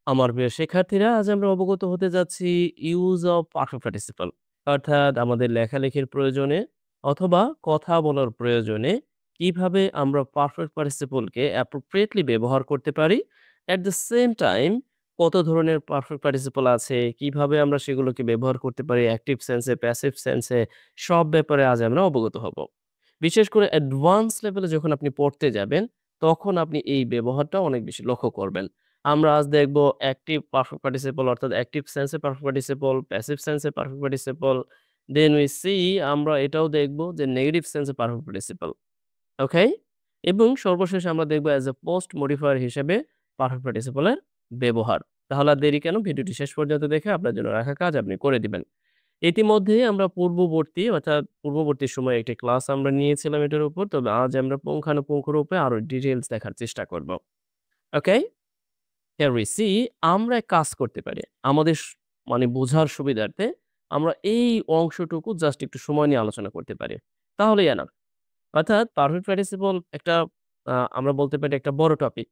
আমার প্রিয় শিক্ষার্থীরা, আজ আমরা অবগত হতে যাচ্ছি ইউজ অফ পারফেক্ট পার্টিসিপল, অর্থাৎ আমাদের লেখালেখির প্রয়োজনে অথবা কথা বলার প্রয়োজনে কিভাবে আমরা পারফেক্ট পার্টিসিপলকে অ্যাপ্রোপ্রিয়েটলি ব্যবহার করতে পারি। অ্যাট দ্য সেম টাইম কত ধরনের পারফেক্ট পার্টিসিপল আছে, কিভাবে আমরা সেগুলোকে ব্যবহার করতে পারি অ্যাক্টিভ সেন্সে, প্যাসিভ সেন্সে, সব ব্যাপারে আজ আমরা অবগত হব। বিশেষ করে অ্যাডভান্স লেভেলে যখন আপনি পড়তে যাবেন, তখন আপনি এই ব্যবহারটা অনেক বেশি লক্ষ্য করবেন। আমরা আজ দেখব অ্যাক্টিভ পারফেক্ট পার্টিসিপল, অর্থাৎ অ্যাক্টিভ সেন্সে পারফেক্ট পার্টিসিপল, প্যাসিভ সেন্সে perfect participle. Then we see আমরা এটাও দেখব যে নেগেটিভ সেন্সে পারফেক্ট পার্টিসিপল। ওকে? এবং সর্বশেষে আমরা দেখব অ্যাজ এ পোস্ট মডিফায়ার হিসেবে পারফেক্ট পার্টিসিপলের ব্যবহার। তাহলে আর দেরি কেন? ভিডিওটি শেষ পর্যন্ত দেখে আপনার জন্য রাখা কাজ আপনি করে দিবেন। ইতিমধ্যেই আমরা পূর্ববর্তী সময়ে একটি ক্লাস আমরা নিয়েছিলাম এটার উপর। তবে আজ আমরা পুঙ্খানুপুঙ্খরূপে আরো ডিটেইলস দেখার চেষ্টা করব। ওকে? হিয়ার উই সি আমরা এক কাজ করতে পারি। আমাদের মানে বোঝার সুবিধার্থে আমরা এই অংশটুকু জাস্ট একটু সময় নিয়ে আলোচনা করতে পারি। তাহলেই এনাফ। অর্থাৎ পারফেক্ট পার্টিসিপল একটা আমরা বলতে পারি একটা বড় টপিক।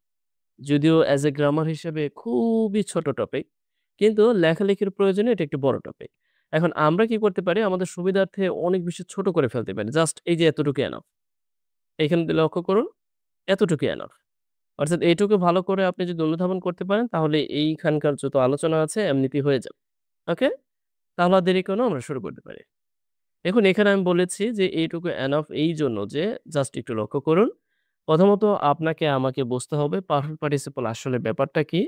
যদিও অ্যাজ এ গ্রামার হিসেবে খুবই ছোট টপিক। কিন্তু লেখালেখির প্রয়োজনে এটা একটি বড় টপিক। এখন আমরা কি করতে পারি? আমাদের সুবিধার্থে অনেক বেশি ছোট করে ফেলতে পারি। জাস্ট এই যে এতটুকু এনাফ। এখানে লক্ষ্য করুন, এতটুকু এনাফ। অর্থাৎ এইটুকু ভালো করে আপনি যদি অনুধাবন করতে পারেন, তাহলে এইখানকার যত আলোচনা আছে এমনিতেই হয়ে যাবে। ওকে? তাহলে আর দেরি কেন? আমরা শুরু করতে পারি। দেখুন, এখানে আমি বলেছি যে এইটুকু এনাফ এইজন্য যে জাস্ট একটু লক্ষ্য করুন। প্রথমত আপনাকে আমাকে বুঝতে হবে পারফেক্ট পার্টিসিপল আসলে ব্যাপারটা কি?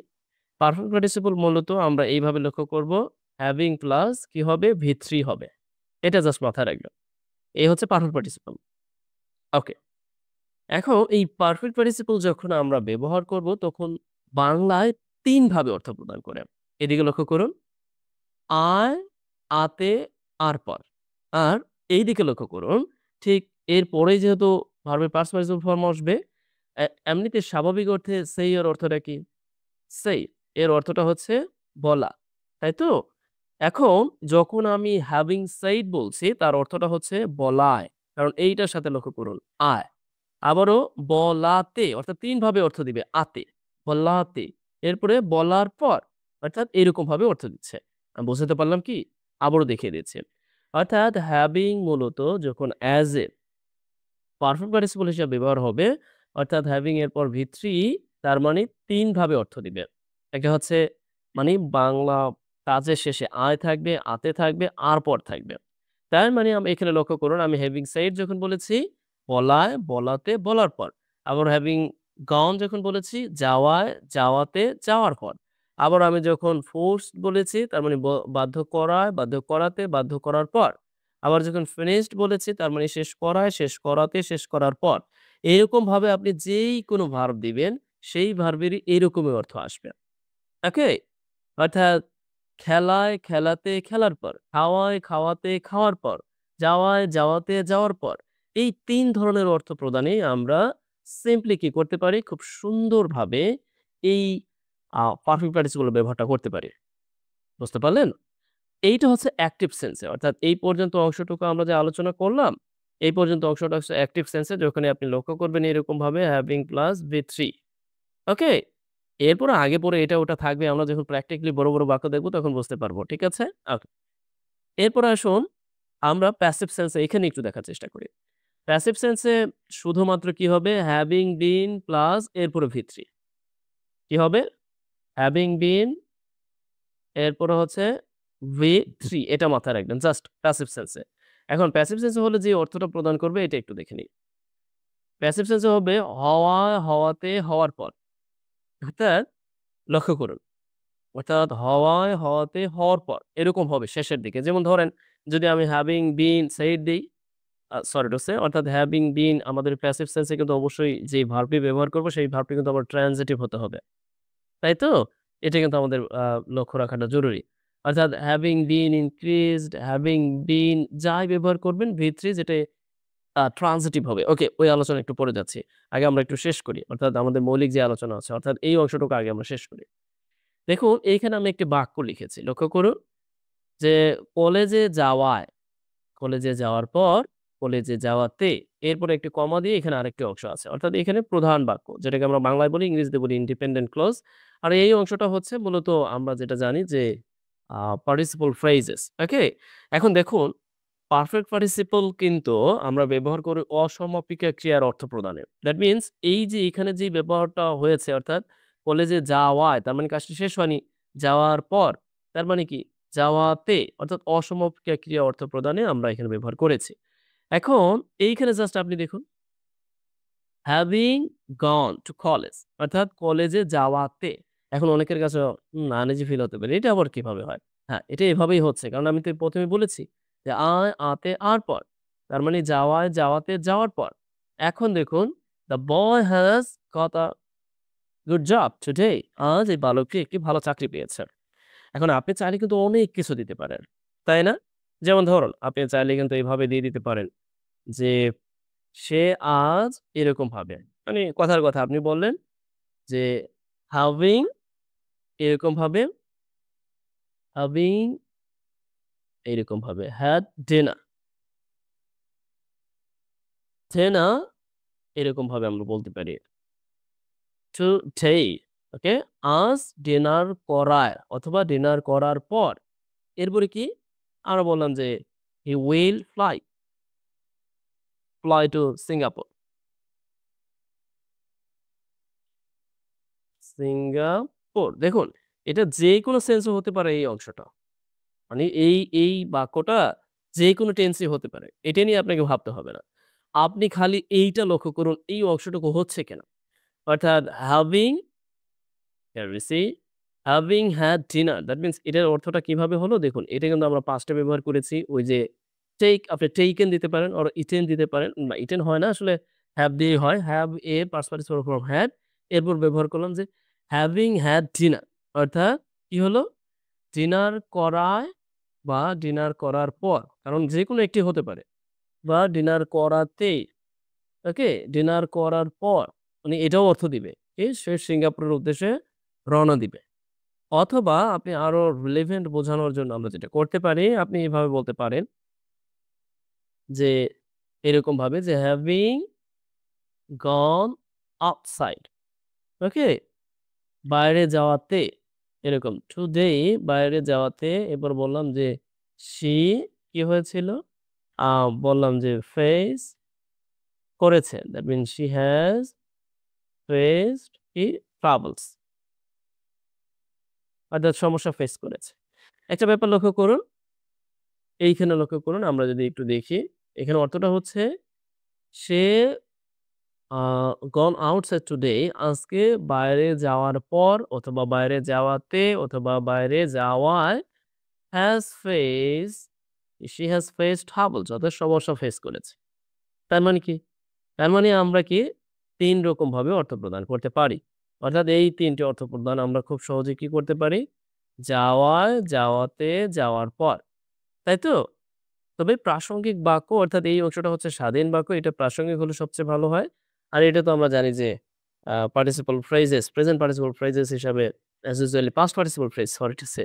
পারফেক্ট পার্টিসিপল মূলত আমরা এইভাবে লক্ষ্য করব, হ্যাভিং প্লাস কি হবে? V3 হবে। এটা জাস্ট মাথায় রাখবেন। এই হচ্ছে পারফেক্ট পার্টিসিপল। ওকে। এখন এই পারফেক্ট পার্টিসিপল যখন আমরা ব্যবহার করব, তখন বাংলায় ৩ ভাবে অর্থ প্রদান করে। এদিকে লক্ষ্য করুন। আয়, আতে, আর পর। আর এইদিকে লক্ষ্য করুন, ঠিক এর পরেই যেহেতু ভার্বের পাস্ট পার্টিসিপল ফর্ম আসবে, এমনিতে স্বাভাবিক অর্থে সেই এর অর্থটা কি? সেই। এর অর্থটা হচ্ছে বলা। তাই তো? এখন যখন আমি having said বলছি, তার অর্থটা হচ্ছে বলায়। কারণ এইটার সাথে লক্ষ্য করুন, আয়। আবারও বলাতে, অর্থাৎ ৩ ভাবে অর্থ দিবে আতে, বলাতে। এরপরে বলার পর, অর্থাৎ এরকমভাবে অর্থ দিচ্ছে। আমি বোঝাতে পারলাম কি? আবারও দেখিয়ে দিচ্ছি। অর্থাৎ having মূলত যখন as এ পারফেক্ট পার্টিসিপল হিসেবে ব্যবহার হবে, অর্থাৎ having এর পর V3, তার মানে ৩ ভাবে অর্থ দিবে। একটা হচ্ছে মানে বাংলা কাজের শেষে আয় থাকবে, আতে থাকবে, আর পর থাকবে। তার মানে এখানে লক্ষ্য করুন, আমি having said যখন বলেছি, বলায়, বলাতে, বলার পর। আবার having gone যখন বলেছি, যাওয়ায়, যাওয়াতে, যাওয়ার পর। আবার আমি যখন forced বলেছি, তার মানে বাধ্য করায়, বাধ্য করাতে, বাধ্য করার পর। আবার যখন finished বলেছি, তার মানে শেষ করায়, শেষ করাতে, শেষ করার পর। এরকমভাবে আপনি যেই কোনো ভার্ব দিবেন, সেই ভার্বেরই এরকমই অর্থ আসবে। ওকে? অর্থাৎ খেলায়, খেলাতে, খেলার পর। খাওয়ায়, খাওয়াতে, খাওয়ার পর। যাওয়ায়, যাওয়াতে, যাওয়ার পর। এই ৩ ধরনের অর্থ প্রদানেই আমরা সিম্পলি কি করতে পারি? খুব সুন্দরভাবে এই পারফেক্ট পার্টিসিপল এর ব্যবহারটা করতে পারি। বুঝতে পারলেন? এইটা হচ্ছে অ্যাক্টিভ সেন্সে, অর্থাৎ এই পর্যন্ত অংশটুকু আমরা যে আলোচনা করলাম, এই পর্যন্ত অংশটা হচ্ছে অ্যাক্টিভ সেন্সে, যখনই আপনি লক্ষ্য করবেন এরকমভাবে হ্যাভিং প্লাস V3। ওকে? এরপরে আগে পরে এটা ওটা থাকবে। আমরা যখন প্র্যাকটিক্যালি বড়, বড় বাক্য দেখব তখন বুঝতে পারব। ঠিক আছে? ওকে। এরপরে আসুন আমরা প্যাসিভ সেন্স এ এখানে একটু দেখার চেষ্টা করি। প্যাসিভ সেন্সে শুধুমাত্র কি হবে? হ্যাভিং বিন প্লাস এরপরে V3। কি হবে? হ্যাভিং বিন এরপরে হচ্ছে V3, এটা মাথায় রাখবেন জাস্ট প্যাসিভ সেন্সে। এখন প্যাসিভ সেন্সে হলে যে অর্থটা প্রদান করবে এটা একটু দেখে নিই। প্যাসিভ সেন্সে হবে হওয়া, হওয়াতে, হওয়ার পর। অর্থাৎ লক্ষ্য করুন। অর্থাৎ হওয়ায়, হওয়াতে, হওয়ার পর এরকম হবে শেষের দিকে। যেমন ধরেন, যদি আমি having been said দেই, সরি টু সে, অর্থাৎ having been আমাদের প্যাসিভ সেন্সে কিন্তু অবশ্যই যে ভার্বটি ব্যবহার করব সেই ভার্বটি কিন্তু আবার ট্রান্সিটিভ হতে হবে। তাই তো? এটা কিন্তু আমাদের লক্ষ্য রাখাটা জরুরি। অর্থাৎ having been increased, having been যাই ব্যবহার করবেন V3 যেটা ট্রান্সিটিভ হবে। ওকে, ওই আলোচনা একটু পরে যাচ্ছি। আগে আমরা একটু শেষ করি। অর্থাৎ আমাদের মৌলিক যে আলোচনা আছে, অর্থাৎ এই অংশটুকু আগে আমরা শেষ করি। দেখুন, এইখানে আমি একটি বাক্য লিখেছি। লক্ষ্য করুন যে কলেজে যাওয়ায়, কলেজে যাওয়ার পর কলেজে যাওয়াতে এরপরে একটি কমা দিয়ে এখানে আরেকটি অংশ আছে। অর্থাৎ এখানে প্রধান বাক্য যেটাকে আমরা বাংলায় বলি, ইংরেজিতে বলি ইন্ডিপেন্ডেন্ট ক্লজ। আর এই অংশটা হচ্ছে মূলত আমরা যেটা জানি যে পার্টিসিপল ফ্রেজেস। ওকে? এখন দেখুন পারফেক্ট পার্টিসিপল কিন্তু আমরা ব্যবহার করি অসমাপিকা ক্রিয়ার অর্থ প্রদানে। দ্যাট মিনস এই যে এখানে যে ব্যবহারটা হয়েছে অর্থাৎ কলেজে যাওয়ায় তার মানে কাজটি শেষ হয়নি। যাওয়ার পর তার মানে কি? যাওয়াতে অর্থাৎ অসমাপিকা ক্রিয়া অর্থ প্রদানে আমরা এখানে ব্যবহার করেছি। এখন এইখানে জাস্ট আপনি দেখুন having gone to college অর্থাৎ কলেজে যাওয়াতে। এখন অনেকের কাছে আনইজি ফিল হতে পারে। এটা আবার কিভাবে হয়? হ্যাঁ, এটা এভাবেই হচ্ছে। কারণ আমি তো ১ম এ বলেছি যে আতে আর পর। তার মানে যাওয়ায়, যাওয়াতে, যাওয়ার পর। এখন দেখুন the boy has got a good job today আজ এই বালকটি একটি ভালো চাকরি পেয়েছে। এখন আপনি চাইলে কিন্তু অনেক কিছু দিতে পারেন। তাই না? যেমন ধরুন আপনি চাইলে কিন্তু এভাবে দিয়ে দিতে পারেন যে সে আজ এরকমভাবে মানে কথার কথা আপনি বললেন যে having এরকমভাবে, having এরকমভাবে had dinner, dinner এরকমভাবে আমরা বলতে পারি। today ওকে? আজ ডিনার করায় অথবা ডিনার করার পর। এরপরে কি? আমরা বললাম যে he will fly to Singapore, Singapore. দেখুন এটা যেকোনো সেন্সে হতে পারে এই অংশটা। মানে এই বাক্যটা যেকোনো টেন্সই হতে পারে। এটা নিয়ে আপনাকে ভাবতে হবে না। আপনি খালি এইটা লক্ষ্য করুন এই অংশটুকু হচ্ছে কেন? অর্থাৎ having here we see having had dinner that means এটার অর্থটা কিভাবে হলো দেখুন। এটা কিন্তু আমরা past এ ব্যবহার করেছি। ওই যে take আপনি taken দিতে পারেন or eaten দিতে পারেন। না eaten হয় না আসলে have দিয়েই হয়। have a past participle form had এরপর ব্যবহার করলাম যে having had dinner অর্থাৎ কি হলো? ডিনার করায় বা ডিনার করার পর। কারণ যেকোনো একটি হতে পারে। বা ডিনার করাতেই, ওকে? ডিনার করার পর মানে এটাও অর্থ দিবে। কি? সে সিঙ্গাপুরের উদ্দেশ্যে রওনা দিবে। অথবা আপনি আরো রিলেভেন্ট বোঝানোর জন্য আমরা যেটা করতে পারি, আপনি এভাবে বলতে পারেন যে এরকমভাবে যে having gone outside, ওকে? বাইরে যাওয়াতে এরকম today বাইরে যাওয়াতে এরপর বললাম যে she কি হয়েছিল? বললাম যে ফেস করেছে। That means she has faced কি? troubles অর্থাৎ সমস্যা ফেস করেছে। একটা ব্যাপার লক্ষ্য করুন, এইখানে লক্ষ্য করুন আমরা যদি একটু দেখি, এখানে অর্থটা হচ্ছে সে আ gone outside today আজকে বাইরে যাওয়ার পর অথবা বাইরে যাওয়াতে অথবা বাইরে যাওয়ায় has faced she has faced troubles অর্থাৎ সমস্যা ফেস করেছে। তার মানে কি? তার মানে আমরা কি ৩ রকমভাবে অর্থ প্রদান করতে পারি। অর্থাৎ এই ৩ টি অর্থ প্রদান আমরা খুব সহজে কি করতে পারি? যাওয়ায়, যাওয়াতে, যাওয়ার পর। তাই তো? তবে প্রাসঙ্গিক বাক্য অর্থাৎ এই অংশটা হচ্ছে স্বাধীন বাক্য। এটা প্রাসঙ্গিক হলে সবচেয়ে ভালো হয়। আর এটা তো আমরা জানি যে participle phrases, present participle phrases হিসাবে as usually past participle phrase sorry to say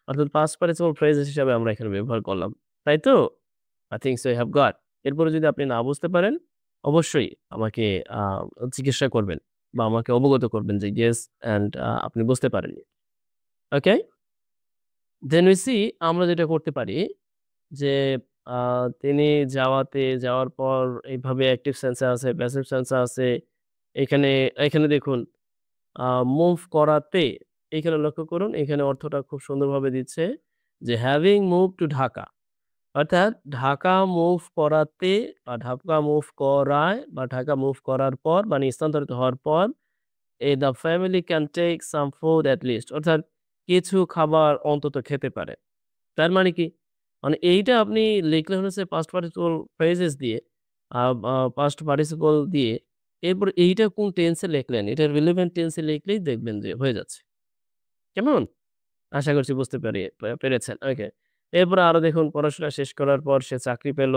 অর্থাৎ পাস্ট পার্টিসিপল ফ্রেজেস হিসাবে আমরা এখানে ব্যবহার করলাম। তাই তো? I think so you have got এরপরে যদি আপনি না বুঝতে পারেন, অবশ্যই আমাকে আ জিজ্ঞাসা করবেন বা আমাকে অবগত করবেন যে ইয়েস অ্যান্ড আপনি বুঝতে পারেননি। ওকে? দেন উই সি আমরা যেটা করতে পারি যে আ তিনি যাওয়ার পর এইভাবে অ্যাক্টিভ সেন্সে আছে, প্যাসিভ সেন্সে আছে। এখানে এখানে দেখুন আ মুভ করাতে এখানে লক্ষ্য করুন এখানে অর্থটা খুব সুন্দরভাবে দিচ্ছে যে হ্যাভিং মুভ টু ঢাকা। অর্থাৎ ঢাকা মুভ করাতে বা ঢাকা মুভ করায় বা ঢাকা মুভ করার পর মানে স্থানান্তরিত হওয়ার পর the family can take some food at least অর্থাৎ কিছু খাবার অন্তত খেতে পারে। তার মানে কি? মানে এইটা আপনি লিখলে হচ্ছে পাস্ট পার্টিসিপল ফ্রেজেস দিয়ে আ আ পাস্ট পার্টিসিপল দিয়ে এরপর এইটা কোন টেন্সে লিখলেন, এটা রিলেভেন্ট টেন্সে লিখলেই দেখবেন যে হয়ে যাচ্ছে। কেমন? আশা করছি বুঝতে পেরেছেন। ওকে। এরপরে আরো দেখুন পড়াশোনা শেষ করার পর সে চাকরি পেল।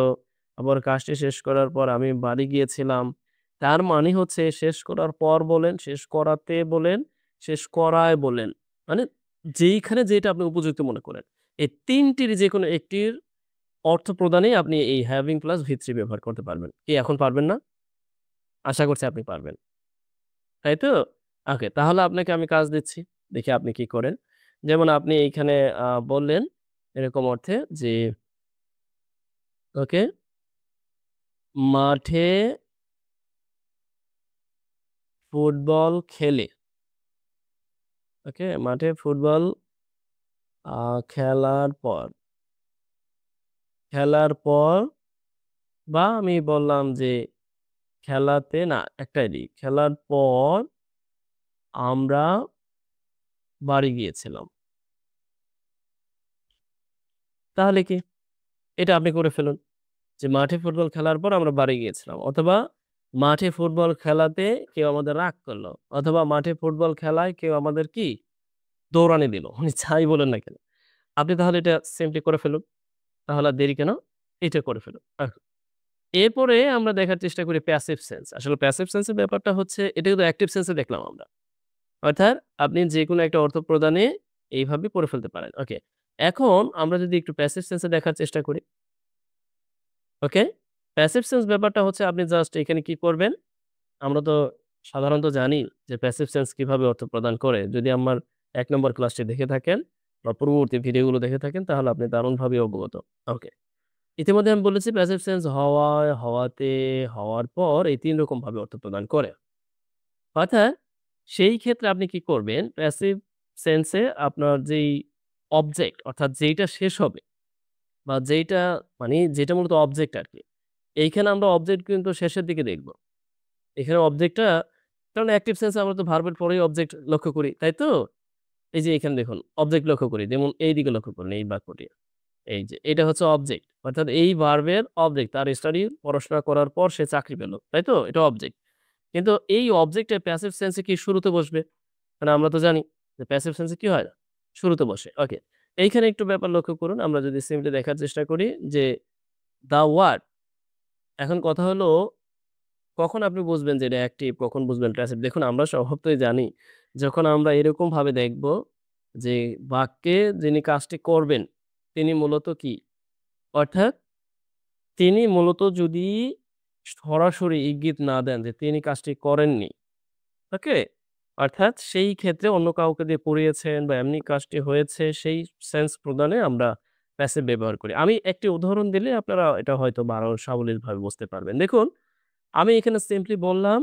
আবার কাজটি শেষ করার পর আমি বাড়ি গিয়েছিলাম। তার মানে হচ্ছে শেষ করার পর বলেন, শেষ করাতে বলেন, শেষ করায় বলেন। মানে যেইখানে যেটা আপনি উপযুক্ত মনে করেন। এই ৩ টির যেকোনো একটির অর্থ প্রদানেই আপনি এই হ্যাভিং প্লাস V3 ব্যবহার করতে পারবেন। কি এখন পারবেন না? আশা করছি আপনি পারবেন। তাই তো? ওকে, তাহলে আপনাকে আমি কাজ দিচ্ছি। দেখি আপনি কি করেন। যেমন আপনি এইখানে বললেন এরকম অর্থে যে, ওকে, মাঠে ফুটবল খেলে, ওকে? মাঠে ফুটবল আ খেলার পর, খেলার পর বা আমি বললাম যে খেলাতে না, একটাই দিই। খেলার পর আমরা বাড়ি গিয়েছিলাম। তাহলে কি? এটা আপনি করে ফেলুন। যে মাঠে ফুটবল খেলার পর আমরা বাড়ি গিয়েছিলাম। অথবা মাঠে ফুটবল খেলাতে কেউ আমাদের রাগ করলো। অথবা মাঠে ফুটবল খেলায় কেউ আমাদের কি? দৌড়ানি দিল। মানে যাই বলেন না কেন। আপনি তাহলে এটা সিম্পলি করে ফেলুন। তাহলে আর দেরি কেন? এটা করে ফেলুন। এরপরে আমরা দেখার চেষ্টা করি প্যাসিভ সেন্স। আসলে প্যাসিভ সেন্স এর ব্যাপারটা হচ্ছে এটা কিন্তু অ্যাক্টিভ সেন্স এ দেখলাম আমরা। অর্থাৎ আপনি যেকোনো একটা অর্থ প্রদানে এইভাবে করে ফেলতে পারেন। ওকে। এখন আমরা যদি একটু প্যাসিভ সেন্স এ দেখার চেষ্টা করি। ওকে? প্যাসিভ সেন্স ব্যাপারটা হচ্ছে আপনি জাস্ট এখানে কি করবেন? আমরা তো সাধারণত জানি যে প্যাসিভ সেন্স কিভাবে অর্থ প্রদান করে। যদি আমার ১ নম্বর ক্লাসটি দেখে থাকেন বা পূর্ববর্তী ভিডিওগুলো দেখে থাকেন তাহলে আপনি দারুণভাবে অবগত। ওকে। ইতিমধ্যে আমি বলেছি প্যাসিভ সেন্স হওয়ায়, হওয়াতে, হওয়ার পর এই ৩ রকম ভাবে অর্থ প্রদান করে। অর্থাৎ সেই ক্ষেত্রে আপনি কি করবেন? প্যাসিভ সেন্স এ আপনার যেই অবজেক্ট অর্থাৎ যেইটা শেষ হবে বা যেইটা মানে যেটা মূলত অবজেক্ট আরকি। এইখানে আমরা অবজেক্ট কিন্তু শেষের দিকে দেখব। এখানে অবজেক্টটা কারণ অ্যাক্টিভ সেন্সে আমরা তো ভার্বের পরেই অবজেক্ট লক্ষ্য করি, তাই তো? এই যে এখানে দেখুন অবজেক্ট লক্ষ্য করি। যেমন এইদিকে লক্ষ্য করুন এই বাক্যটি। এই যে এটা হচ্ছে অবজেক্ট। অর্থাৎ এই ভার্বের অবজেক্ট তার স্টাডি পড়াশোনা করার পর সে চাকরি পেল। তাই তো? এটা অবজেক্ট। কিন্তু এই অবজেক্টের প্যাসিভ সেন্সে কি শুরুতে বসবে? মানে আমরা তো জানি যে প্যাসিভ সেন্সে কি হয়? শুরুতে বসে। ওকে। এইখানে একটু ব্যাপার লক্ষ্য করুন। আমরা যদি সিম্পলি দেখার চেষ্টা করি যে দ্যা ওয়ার্ড। এখন কথা হলো কখন আপনি বুঝবেন যে এটা অ্যাক্টিভ, কখন বুঝবেন প্যাসিভ? দেখুন আমরা স্বভাবতই জানি যখন আমরা এরকমভাবে দেখব যে বাক্যে যিনি কাজটি করবেন তিনি মূলত কি? অর্থাৎ তিনি মূলত যদি সরাসরি ইঙ্গিত না দেন যে তিনি কাজটি করেননি, ওকে? অর্থাৎ সেই ক্ষেত্রে অন্য কাউকে দিয়ে করিয়েছেন বা এমনি কাজটি হয়েছে সেই সেন্স প্রদানে আমরা প্যাসিভ ব্যবহার করি। আমি একটি উদাহরণ দিলে আপনারা এটা হয়তোবা আরো সাবলীলভাবে বুঝতে পারবেন। দেখুন আমি এখানে সিম্পলি বললাম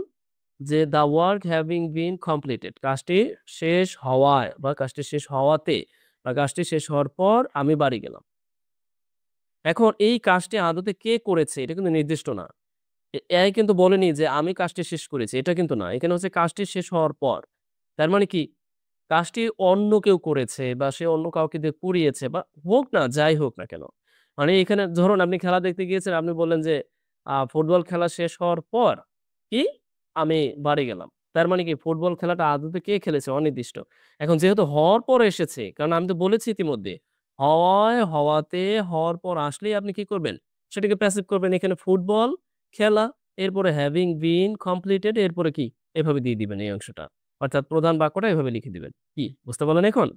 যে, "the work having been completed" কাজটি শেষ হওয়ায় বা কাজটি শেষ হওয়াতে বা কাজটি শেষ হওয়ার পর আমি বাড়ি গেলাম। এখন এই কাজটি আদতে কে করেছে এটা কিন্তু নির্দিষ্ট না। এআই কিন্তু বলেনি যে, "আমি কাজটি শেষ করেছি।" এটা কিন্তু না। এখানে হচ্ছে কাজটি শেষ হওয়ার পর। তার মানে কি? কাজটি অন্য কেউ করেছে বা সে অন্য কাউকে দিয়ে করিয়েছে বা হোক না, যাই হোক না কেন। মানে এখানে ধরুন আপনি খেলা দেখতে গিয়েছেন, আপনি বললেন যে, ফুটবল খেলা শেষ হওয়ার পর কি? আমি বাড়ি গেলাম। তার মানে কি ফুটবল খেলাটা আদতে কে খেলেছে? অনির্দিষ্ট। এখন যেহেতু হওয়ার পর এসেছে, কারণ আমি তো বলেছি ইতিমধ্যে, হওয়ায়, হওয়াতে, হওয়ার পর আসলেই আপনি কি করবেন? সেটাকে প্যাসিভ করবেন। এখানে ফুটবল খেলা, এরপরে হ্যাভিং বিন কমপ্লিটেড এরপরে কি? এভাবে দিয়ে দিবেন এই অংশটা। অর্থাৎ প্রধান বাক্যটা এভাবে লিখে দিবেন। কি বুঝতে পারলেন এখন?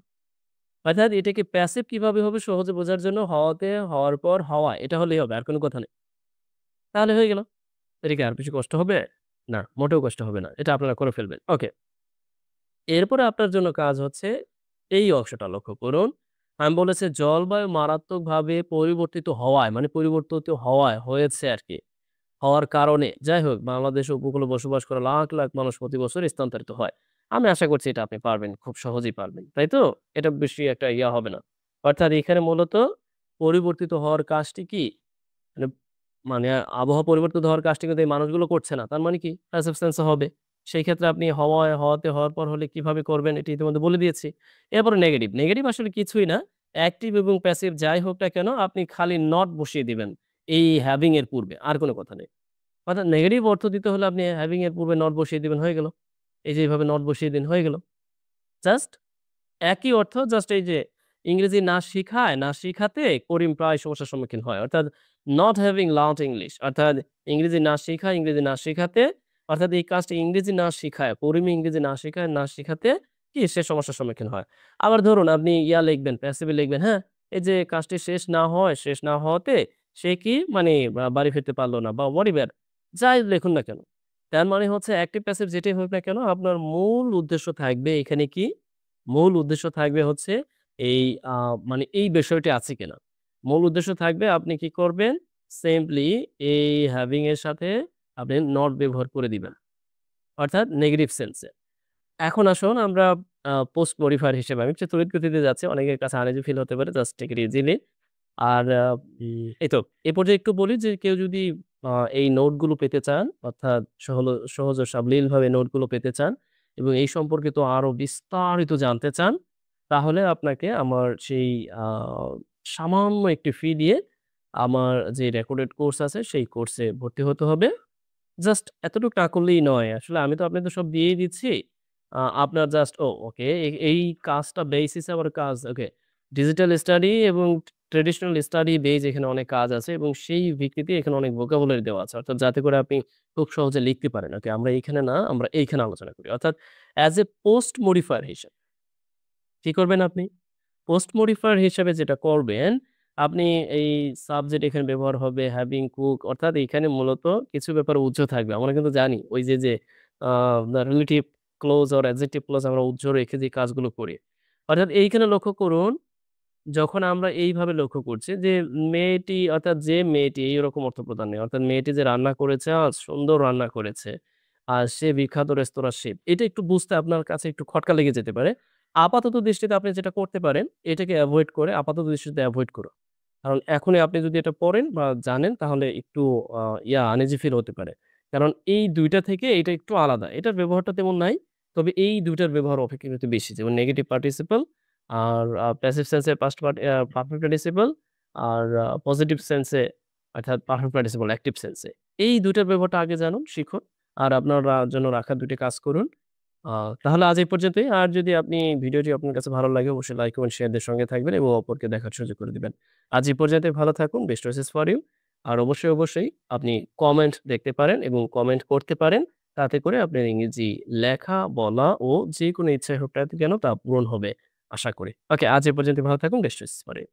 অর্থাৎ এটাকে প্যাসিভ কিভাবে হবে সহজে বোঝার জন্য হওয়াতে, হওয়ার পর হওয়া এটা হলেই হবে। আর কোন কথা নেই। তাহলে হয়ে গেল। এটা কি আর বেশি কষ্ট হবে? না, মোটেও কষ্ট হবে না। এটা আপনারা করে ফেলবেন। ওকে। এরপরে আপনার জন্য কাজ হচ্ছে এই অংশটা লক্ষ্য করুন। আমি বলেছি জলবায়ু মারাত্মকভাবে পরিবর্তিত হওয়ায় মানে পরিবর্তিত হওয়ায় হয়েছে আরকি। হওয়ার কারণে যাই হোক বাংলাদেশ উপকূলে বসবাস করা লাখ, লাখ মানুষ প্রতি বছর স্থানান্তরিত হয়। আমি আশা করছি এটা আপনি পারবেন। খুব সহজেই পারবেন। তাই তো? এটা বেশি একটা ইয়া হবে না। অর্থাৎ এখানে মূলত পরিবর্তিত হওয়ার কাজটি কি? মানে মানে আবহাওয়া পরিবর্তিত হওয়ার কাজটি কিন্তু এই মানুষগুলো করছে না। তার মানে কি? প্যাসিভ সেন্স এ হবে। সেই ক্ষেত্রে আপনি হওয়ায়, হওয়াতে, হওয়ার পর হলে কিভাবে করবেন এটি ইতিমধ্যে বলে দিয়েছি। এরপরে নেগেটিভ। নেগেটিভ আসলে কিছুই না। অ্যাক্টিভ এবং প্যাসিভ যাই হোক না কেন আপনি খালি নট বসিয়ে দিবেন। এই হ্যাভিং এর পূর্বে। আর কোন কথা নেই। অর্থাৎ নেগেটিভ অর্থ দিতে হলে আপনি হ্যাভিং এর পূর্বে নট বসিয়ে দিবেন হয়ে গেল। এই যে এভাবে নট বসিয়ে দিন হয়ে গেল। জাস্ট একই অর্থ জাস্ট এই যে ইংরেজি না শিখায়, না শিখাতে করিম প্রায় সমস্যার সম্মুখীন হয়। অর্থাৎ not having learnt English অর্থাৎ ইংরেজি না শিখায়, ইংরেজি না শিখাতে অর্থাৎ এই কাজটা ইংরেজি না শিখায়, করিম ইংরেজি না শিখায়, না শিখাতে কি সে সমস্যার সম্মুখীন হয়। আবার ধরুন আপনি ইয়া লিখবেন, প্যাসিভ এ লিখবেন, হ্যাঁ? এই যে কাজটি শেষ না হওয়াতে সে কি মানে বাড়ি ফিরতে পারল না বা whatever যাই লিখুন না কেন। তার মানে হচ্ছে অ্যাক্টিভ প্যাসিভ যেটাই হোক না কেন আপনার মূল উদ্দেশ্য থাকবে এখানে কি? মূল উদ্দেশ্য থাকবে হচ্ছে এই আ মানে এই বিষয়টি আছে কিনা। মূল উদ্দেশ্য থাকবে আপনি কি করবেন? সিম্পলি এই হ্যাভিং এর সাথে আপনি নট ব্যবহার করে দিবেন। অর্থাৎ নেগেটিভ সেন্স এ। এখন আসুন আমরা পোস্ট মডিফায়ার হিসেবে আমি একটু তড়িৎ গতিতে যাচ্ছি। অনেকের কাছে আনইজি ফিল হতে পারে। Just take it easily. আর এই তো এ পর্যায়ে একটু বলি যে কেউ যদি আ এই নোটগুলো পেতে চান অর্থাৎ সহজ ও সাবলীলভাবে নোটগুলো পেতে চান এবং এই সম্পর্কিত আরো বিস্তারিত জানতে চান, তাহলে আপনাকে আমার সেই আ সামান্য একটি ফি দিয়ে আমার যে রেকর্ডেড কোর্স আছে সেই কোর্সে ভর্তি হতে হবে। জাস্ট এতটুক না করলেই নয়। আসলে আমি তো আপনাদের সব দিয়েই দিচ্ছি। আপনার জাস্ট ওকে এই কাজটা বেসিস এ আবার কাজ ওকে। ডিজিটাল স্টাডি এবং ট্র্যাডিশনাল স্টাডি বেস এখানে অনেক কাজ আছে এবং সেই ভিত্তিতে এখানে অনেক ভোকাবুলারি দেওয়া আছে। অর্থাৎ যাতে করে আপনি খুব সহজে লিখতে পারেন। ওকে আমরা এইখানে না, আমরা এইখানে আলোচনা করি। অর্থাৎ এস এ পোস্ট মডিফায়ার হিসেবে কি করবেন আপনি? পোস্ট মডিফায়ার হিসেবে যেটা করবেন, আপনি এই সাবজেক্ট এখানে ব্যবহার হবে হ্যাভিং কুক অর্থাৎ এখানে মূলত কিছু ব্যাপার উহ্য থাকবে। আমরা কিন্তু জানি ওই যে আ relative clause or adjective clause আমরা উহ্য রেখে যে কাজগুলো করি। অর্থাৎ এইখানে লক্ষ্য করুন, যখন আমরা এইভাবে লক্ষ্য করছি যে মেয়েটি অর্থাৎ যে মেয়েটি এইরকম অর্থপ্রদান নেই। অর্থাৎ মেয়েটি যে রান্না করেছে সুন্দর রান্না করেছে। আর সে বিখ্যাত রেস্তোরাঁর শেফ। এটা একটু বুঝতে আপনার কাছে একটু খটকা লেগে যেতে পারে। আপাতত দৃষ্টিতে আপনি যেটা করতে পারেন, এটাকে এভয়েড করে আপাতত দৃষ্টিতে এভয়েড করুন। কারণ এখনই আপনি যদি এটা পড়েন বা জানেন তাহলে একটু আ আনইজি ফিল হতে পারে। কারণ এই ২ টা থেকে এটা একটু আলাদা। এটার ব্যবহারটা তেমন নাই। তবে এই ২ টার ব্যবহার অপেক্ষাকৃত বেশি। যেমন নেগেটিভ পার্টিসিপল আর প্যাসিভ সেন্স এ পাস্ট পারফেক্ট পার্টিসিপল আর পজিটিভ সেন্স এ অর্থাৎ পারফেক্ট পার্টিসিপল অ্যাক্টিভ সেন্স এ। এই ২ টার ব্যবহারটা আগে জানুন, শিখুন। আর আপনার জন্য রাখা ২ টি কাজ করুন। আ তাহলে আজ এই পর্যন্তই। আর যদি আপনি ভিডিওটি আপনার কাছে ভালো লাগে অবশ্যই লাইক কমেন্ট শেয়ার দিয়ে সঙ্গে থাকবেন এবং অপরকে দেখার সুযোগ করে দিবেন। আজ এই পর্যন্তই ভালো থাকুন। Best wishes for you. আর অবশ্যই আপনি কমেন্ট দেখতে পারেন এবং কমেন্ট করতে পারেন। তাতে করে আপনার ইংরেজি লেখা, বলা ও যেকোনো ইচ্ছাই হোক না কেন তা পূরণ হবে আশা করি। ওকে আজ এ পর্যন্তই ভালো থাকুন। Best wishes for you.